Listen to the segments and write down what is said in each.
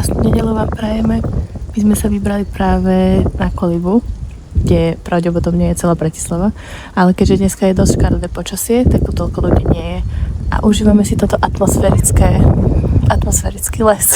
Krásnu nedeľu vám prajeme. My sme sa vybrali práve na Kolibu, kde pravdepodobne je celá Bratislava, ale keďže dneska je dosť škaredé počasie, tak tu toľko ľudí nie je. A užívame si toto atmosférický les.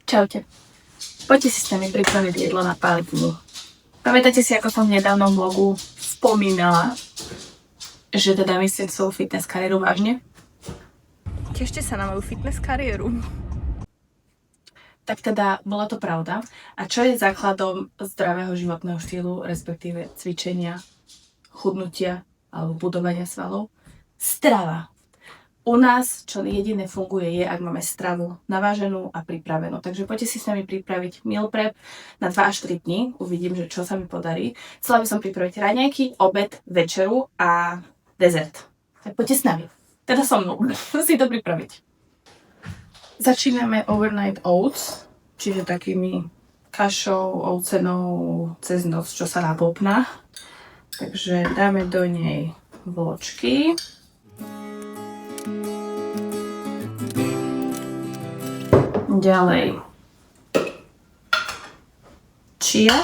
Čaute. Poďte si s nami pripraviť jedlo na pálivnu. Pamätáte si, ako som v nedávnom vlogu spomínala, že teda myslím svoju fitness kariéru vážne? Tešte sa na moju fitness kariéru. Tak teda bola to pravda. A čo je základom zdravého životného štýlu, respektíve cvičenia, chudnutia alebo budovania svalov? Strava. U nás čo jediné funguje je, ak máme stravu naváženú a pripravenú. Takže poďte si s nami pripraviť meal prep na 2 až 3 dní. Uvidím, že čo sa mi podarí. Chcela by som pripraviť raňajky, obed, večeru a dezert. Tak poďte s nami. Teda so mnou. Si to pripraviť. Začíname overnight oats, čiže takými kašou, ovcenou cez noc, čo sa nabobná. Takže dáme do nej vločky. Ďalej chia.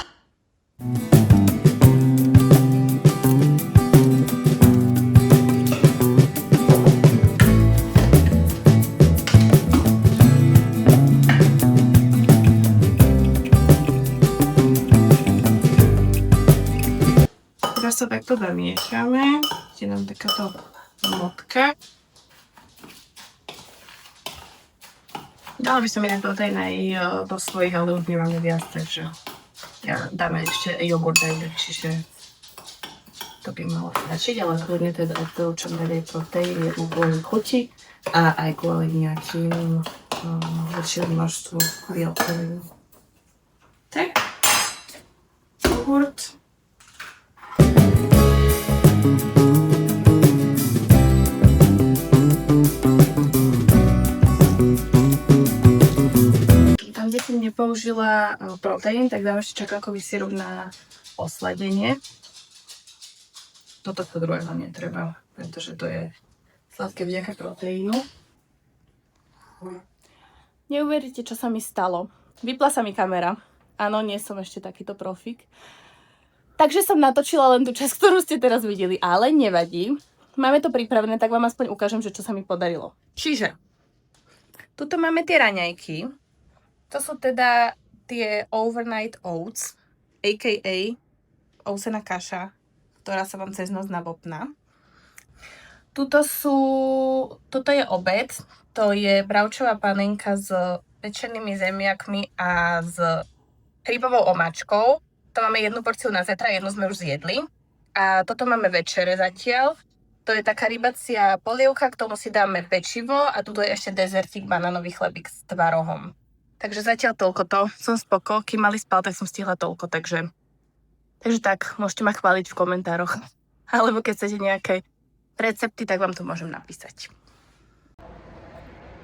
Teraz sa takto zamiešame. Je nám takáto motka. Dala by som jeden proteín aj do svojich, ale už nemáme viac, takže dáme ešte jogurt aj, čiže to by malo stačiť, ale kľudne teda odporúčam dať aj proteín, jednu kvôli chuti a aj kvôli nejakým väčšiemu množstvu bielkovín. Tak, jogurt. Nepoužila proteín, tak dám ešte čakankový sirup na osladenie. Toto druhého netreba, pretože to je sladké vďaka proteínu. Neuveríte, čo sa mi stalo. Vypla sa mi kamera. Áno, nie som ešte takýto profík. Takže som natočila len tú časť, ktorú ste teraz videli, ale nevadí. Máme to pripravené, tak vám aspoň ukážem, že čo sa mi podarilo. Čiže, tuto máme tie raňajky. To sú teda tie overnight oats, a.k.a. ovsená kaša, ktorá sa vám cez noc nabobná. Toto je obed, to je bravčová panenka s pečenými zemiakmi a s hrybovou omáčkou. To máme jednu porciu na zajtra, jednu sme už zjedli. A toto máme večere zatiaľ. To je taká rybacia polievka, k tomu si dáme pečivo a tuto je ešte dezertík, banánový chlebík s tvarohom. Takže zatiaľ toľko to. Som spoko. Kým Mali spal, tak som stihla toľko, takže tak, môžete ma chváliť v komentároch. Alebo keď chcete nejaké recepty, tak vám to môžem napísať.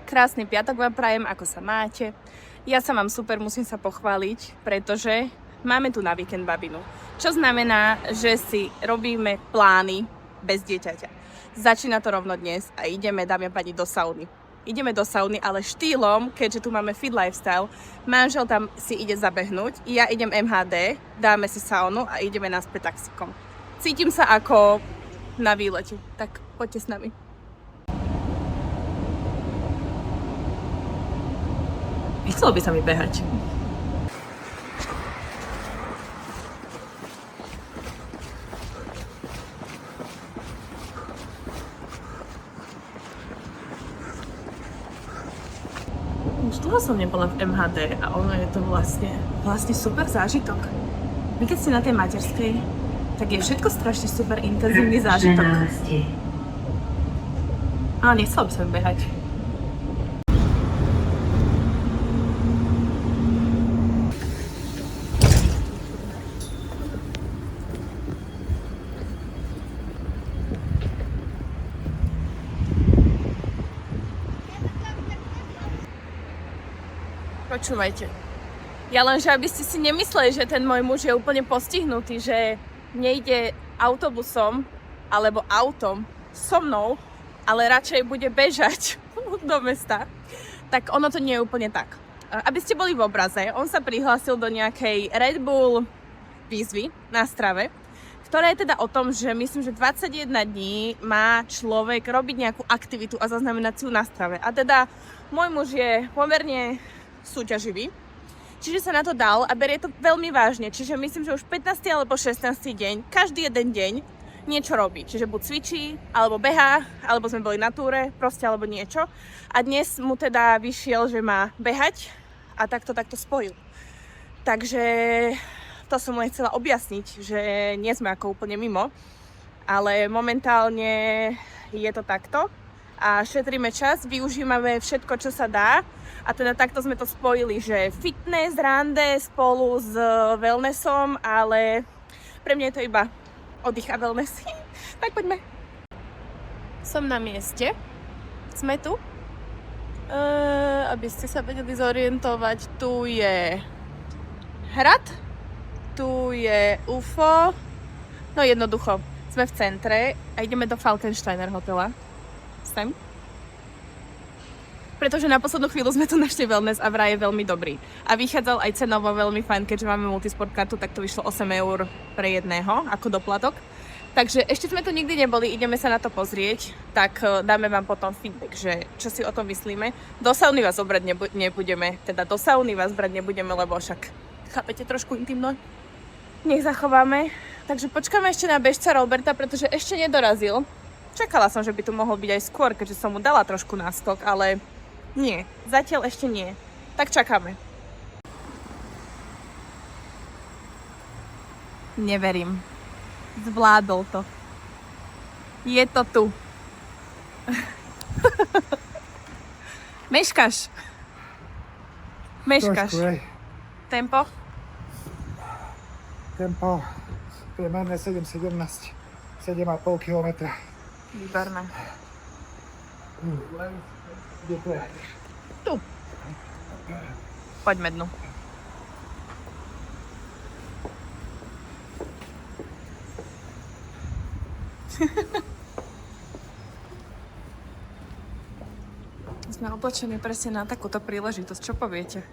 Krásny piatok vám prajem, ako sa máte. Ja sa mám super, musím sa pochváliť, pretože máme tu na víkend babinu. Čo znamená, že si robíme plány bez dieťaťa. Začína to rovno dnes a ideme, dámy a páni, do sauny. Ideme do sauny, ale štýlom, keďže tu máme fit lifestyle, manžel tam si ide zabehnúť, ja idem MHD, dáme si saunu a ideme naspäť taxikom. Cítim sa ako na výlete, tak poďte s nami. Chcelo by sa mi behať. Už dlho som nebola v MHD a ono je to vlastne super zážitok. Vy keď ste na tej materskej, tak je všetko strašne super intenzívny zážitok. Ale nechcela by som behať. Počúvajte. Ja lenže, aby ste si nemysleli, že ten môj muž je úplne postihnutý, že nejde autobusom alebo autom so mnou, ale radšej bude bežať do mesta, tak ono to nie je úplne tak. Aby ste boli v obraze, on sa prihlásil do nejakej Red Bull výzvy na strave, ktorá je teda o tom, že myslím, že 21 dní má človek robiť nejakú aktivitu a zaznamenať si ju na strave. A teda môj muž je pomerne súťaživý, čiže sa na to dal a berie to veľmi vážne. Čiže myslím, že už 15. alebo 16. deň, každý jeden deň niečo robí. Čiže buď cvičí, alebo behá, alebo sme boli na túre, proste alebo niečo. A dnes mu teda vyšiel, že má behať a takto spojil. Takže to som len chcela objasniť, že nie sme ako úplne mimo, ale momentálne je to takto a šetríme čas, využívame všetko, čo sa dá. A teda takto sme to spojili, že fitness, rande spolu s wellnessom, ale pre mňa je to iba oddych a wellness. Tak poďme. Som na mieste. Sme tu. Aby ste sa vedeli zorientovať, tu je hrad, tu je UFO, no jednoducho, sme v centre a ideme do Falkensteiner hotela. Sem. Pretože na poslednú chvíľu sme tu našli wellness a vraj je veľmi dobrý. A vychádzal aj cenovo veľmi fajn, keďže máme multisport kartu, tak to vyšlo 8 eur pre jedného ako doplatok. Takže ešte sme tu nikdy neboli, ideme sa na to pozrieť, tak dáme vám potom feedback, že čo si o tom myslíme. Do sauny vás obrať nebudeme, teda do sauny vás brať nebudeme, lebo však chápete, trošku intimno. Nech zachováme. Takže počkáme ešte na bežca Roberta, pretože ešte nedorazil. Čakala som, že by tu mohol byť aj skôr, keďže som mu dala trošku náskok, ale nie, zatiaľ ešte nie. Tak čakáme. Neverím. Zvládol to. Je to tu. Meškaš. Tempo? Tempo priemerné 7,17. 7,5 km. Výborné. Kde to je? Tu. Poďme dnu. Sme oblečení presne na takúto príležitosť. Čo poviete?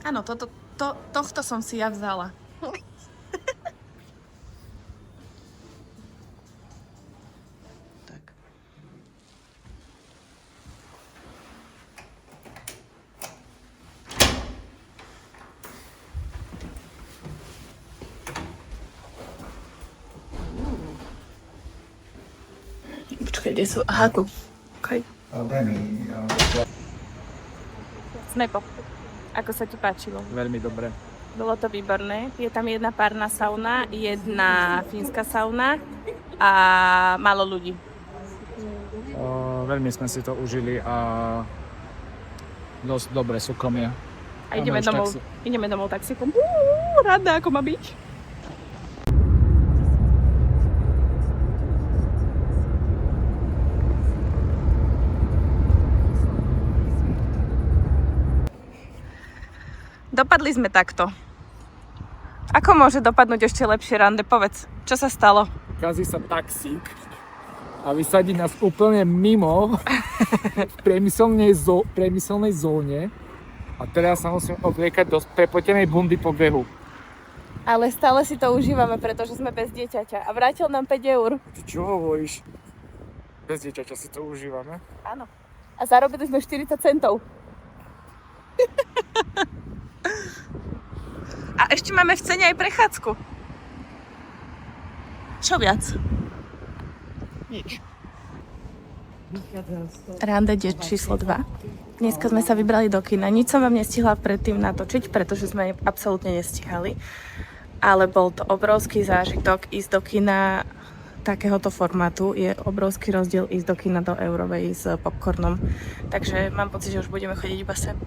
Áno, tohto som si ja vzala. Tak. Počkaj, kde sú? Aha, tu. Okay. Snepo. Ako sa ti páčilo? Veľmi dobre. Bolo to výborné. Je tam jedna párna sauna, jedna fínska sauna a málo ľudí. Veľmi sme si to užili a dosť dobre súkromie. A ideme domov taxíkom. Rada, ako má byť. Dopadli sme takto. Ako môže dopadnúť ešte lepšie rande? Povedz, čo sa stalo? Kazí sa taxík a vysadí nás úplne mimo v priemyselnej zóne a teraz sa musím obliekať do prepotenej bundy po behu. Ale stále si to užívame, pretože sme bez dieťaťa a vrátil nám 5 eur. Ty čo hovoríš? Bez dieťaťa si to užívame? Áno. A zarobili sme 40 centov. A ešte máme v cene aj prechádzku. Čo viac? Nič. Rande číslo 2. Dneska sme sa vybrali do kina. Nič som vám nestihla predtým natočiť, pretože sme absolútne nestihali. Ale bol to obrovský zážitok ísť do kina takéhoto formátu. Je obrovský rozdiel ísť do kina do Eurovej s popcornom. Takže mám pocit, že už budeme chodiť iba sem.